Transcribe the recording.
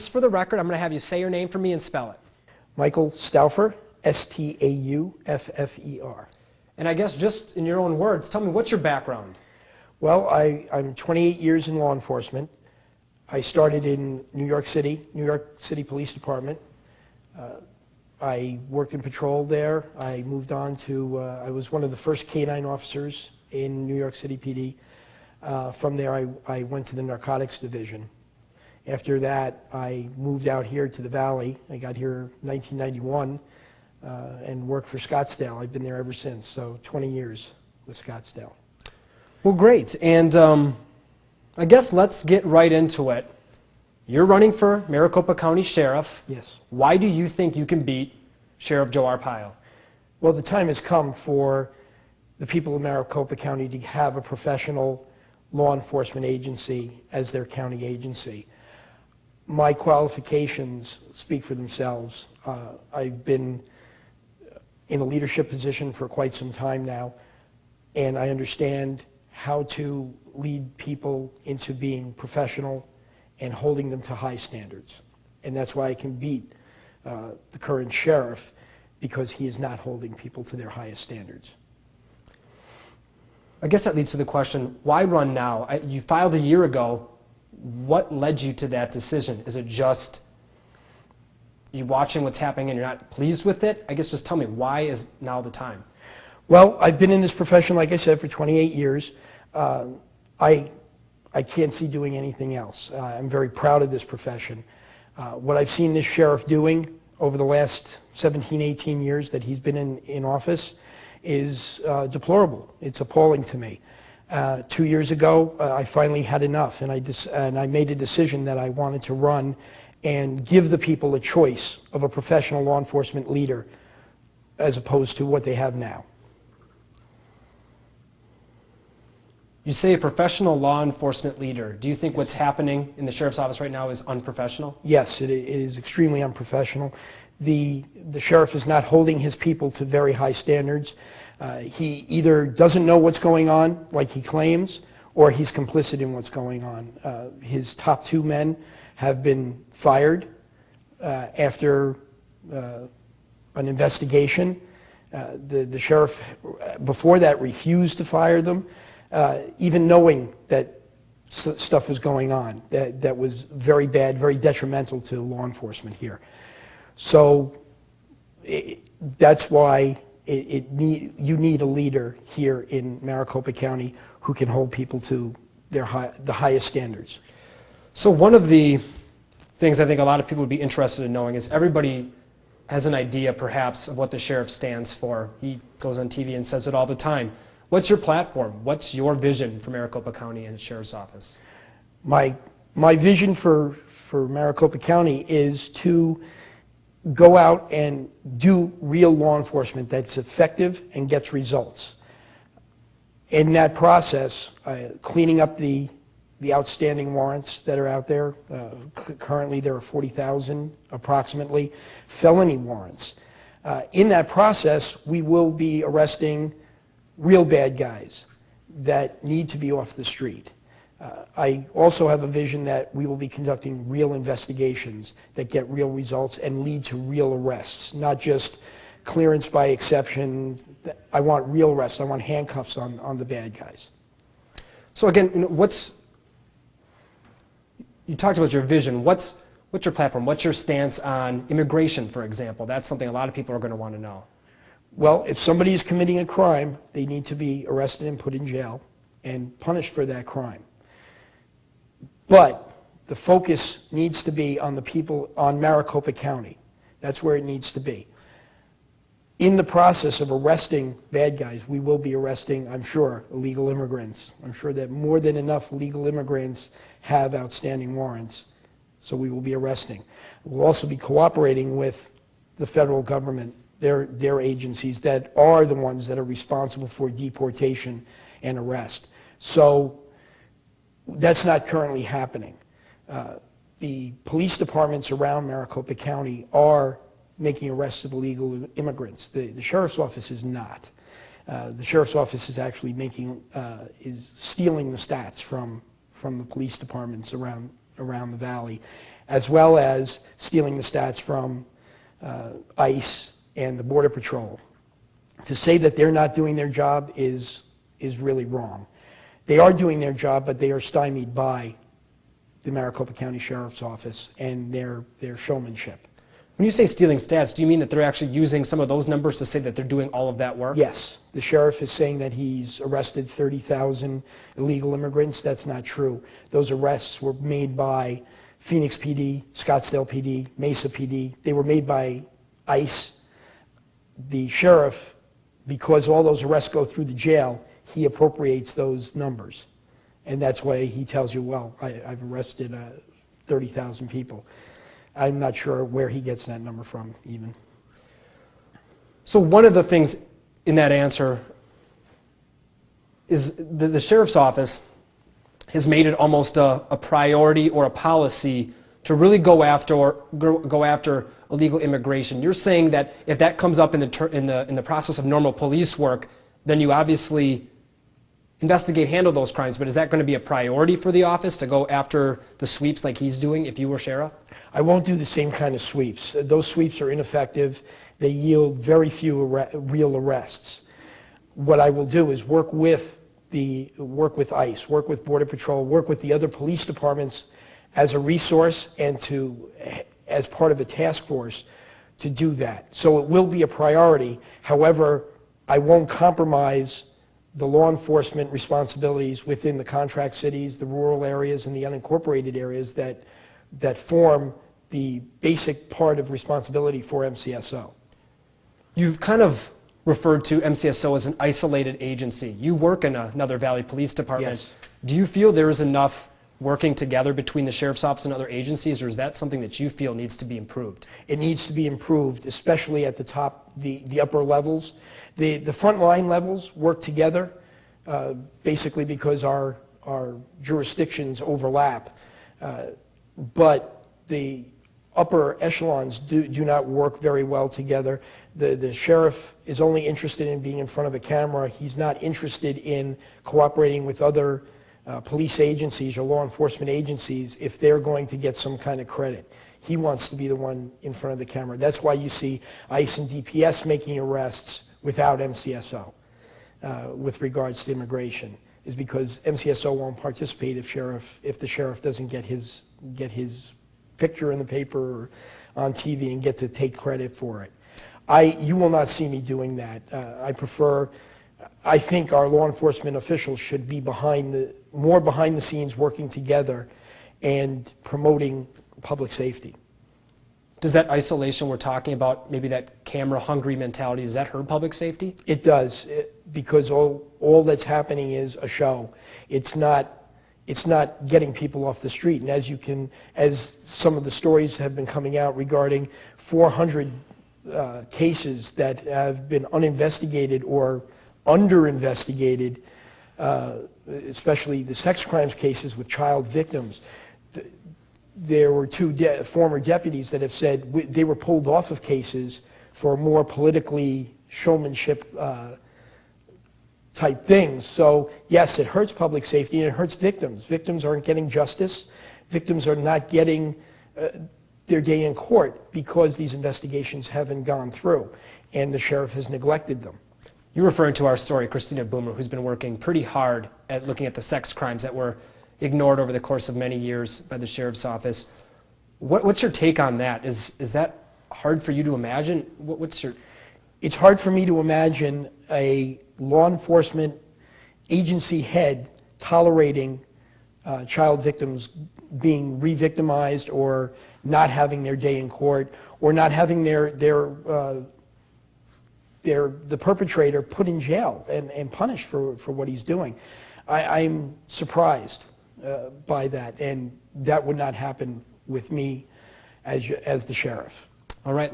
just for the record, I'm going to have you say your name for me and spell it. Michael Stauffer, Stauffer. And I guess just in your own words, tell me, what's your background? Well, I'm 28 years in law enforcement. I started in New York City Police Department. I worked in patrol there. I moved on to, I was one of the first K-9 officers in New York City PD. From there, I went to the narcotics division. After that, I moved out here to the Valley. I got here in 1991 and worked for Scottsdale. I've been there ever since, so 20 years with Scottsdale. Well, great. And I guess let's get right into it. You're running for Maricopa County Sheriff. Yes. Why do you think you can beat Sheriff Joe Arpaio? Well, the time has come for the people of Maricopa County to have a professional law enforcement agency as their county agency. My qualifications speak for themselves. I've been in a leadership position for quite some time now, and I understand how to lead people into being professional and holding them to high standards. And that's why I can beat the current sheriff, because he is not holding people to their highest standards. I guess that leads to the question, why run now? You filed a year ago. What led you to that decision? Is it just you watching what's happening and you're not pleased with it? I guess just tell me, why is now the time? Well, I've been in this profession, like I said, for 28 years. I can't see doing anything else. I'm very proud of this profession. What I've seen this sheriff doing over the last 17, 18 years that he's been in office is deplorable. It's appalling to me. 2 years ago, I finally had enough, and I made a decision that I wanted to run and give the people a choice of a professional law enforcement leader as opposed to what they have now. You say a professional law enforcement leader. Do you think what's happening in the sheriff's office right now is unprofessional? Yes, it is extremely unprofessional. The sheriff is not holding his people to very high standards. He either doesn't know what's going on, like he claims, or he's complicit in what's going on. His top 2 men have been fired after an investigation. The sheriff, before that, refused to fire them. Even knowing that stuff was going on, that was very bad, very detrimental to law enforcement here. So that's why you need a leader here in Maricopa County who can hold people to the highest standards. So one of the things I think a lot of people would be interested in knowing is everybody has an idea perhaps of what the sheriff stands for. He goes on TV and says it all the time. What's your platform? What's your vision for Maricopa County and the Sheriff's Office? My vision for Maricopa County is to go out and do real law enforcement that's effective and gets results. In that process, cleaning up the outstanding warrants that are out there. Currently there are 40,000 approximately felony warrants. In that process, we will be arresting real bad guys that need to be off the street. I also have a vision that we will be conducting real investigations that get real results and lead to real arrests, not just clearance by exception. I want real arrests. I want handcuffs on the bad guys. So again, you talked about your vision. What's your platform? What's your stance on immigration, for example? That's something a lot of people are going to want to know. Well, if somebody is committing a crime, they need to be arrested and put in jail and punished for that crime. But the focus needs to be on the people on Maricopa County. That's where it needs to be. In the process of arresting bad guys, we will be arresting, I'm sure, illegal immigrants. I'm sure that more than enough legal immigrants have outstanding warrants, so we will be arresting. We'll also be cooperating with the federal government, their agencies that are the ones that are responsible for deportation and arrest. So that's not currently happening. The police departments around Maricopa County are making arrests of illegal immigrants. The sheriff's office is not. The sheriff's office is actually is stealing the stats from the police departments around around the valley, as well as stealing the stats from ICE and the Border Patrol. To say that they're not doing their job is really wrong. They are doing their job, but they are stymied by the Maricopa County Sheriff's Office and their showmanship. When you say stealing stats, do you mean that they're actually using some of those numbers to say that they're doing all of that work? Yes. The sheriff is saying that he's arrested 30,000 illegal immigrants. That's not true. Those arrests were made by Phoenix PD, Scottsdale PD, Mesa PD. They were made by ICE. The sheriff, because all those arrests go through the jail, he appropriates those numbers. And that's why he tells you, well, I've arrested 30,000 people. I'm not sure where he gets that number from, even. So one of the things in that answer is the sheriff's office has made it almost a priority or a policy to really go after illegal immigration. You're saying that if that comes up in the process of normal police work, then you obviously handle those crimes, but is that going to be a priority for the office to go after the sweeps like he's doing if you were sheriff? I won't do the same kind of sweeps. Those sweeps are ineffective. They yield very few real arrests. What I will do is work with ICE, work with Border Patrol, work with the other police departments as a resource and as part of a task force to do that. So it will be a priority. However, I won't compromise the law enforcement responsibilities within the contract cities, the rural areas, and the unincorporated areas that form the basic part of responsibility for MCSO. You've kind of referred to MCSO as an isolated agency. You work in another Valley Police Department. Yes. Do you feel there is enough working together between the Sheriff's Office and other agencies, or is that something that you feel needs to be improved? It needs to be improved, especially at the top, the upper levels. The frontline levels work together, basically because our jurisdictions overlap. But the upper echelons do not work very well together. The sheriff is only interested in being in front of a camera. He's not interested in cooperating with other police agencies or law enforcement agencies if they're going to get some kind of credit. He wants to be the one in front of the camera. That's why you see ICE and DPS making arrests without MCSO with regards to immigration, is because MCSO won't participate if the sheriff doesn't get his picture in the paper or on TV and get to take credit for it. You will not see me doing that. I think our law enforcement officials should be more behind the scenes working together and promoting public safety. Does that isolation we're talking about, maybe that camera-hungry mentality, does that hurt public safety? It does, because all that's happening is a show. It's not getting people off the street. And as some of the stories have been coming out regarding 400 cases that have been uninvestigated or under-investigated, especially the sex crimes cases with child victims. There were two former deputies that have said they were pulled off of cases for more politically showmanship type things. So yes, it hurts public safety and it hurts victims. Victims aren't getting justice. Victims are not getting their day in court because these investigations haven't gone through and the sheriff has neglected them. You're referring to our story, Christina Boomer, who's been working pretty hard at looking at the sex crimes that were ignored over the course of many years by the Sheriff's Office. What's your take on that? Is that hard for you to imagine? It's hard for me to imagine a law enforcement agency head tolerating child victims being re-victimized or not having their day in court or not having the perpetrator put in jail and punished for what he's doing. I'm surprised by that, and that would not happen with me as the sheriff. All right.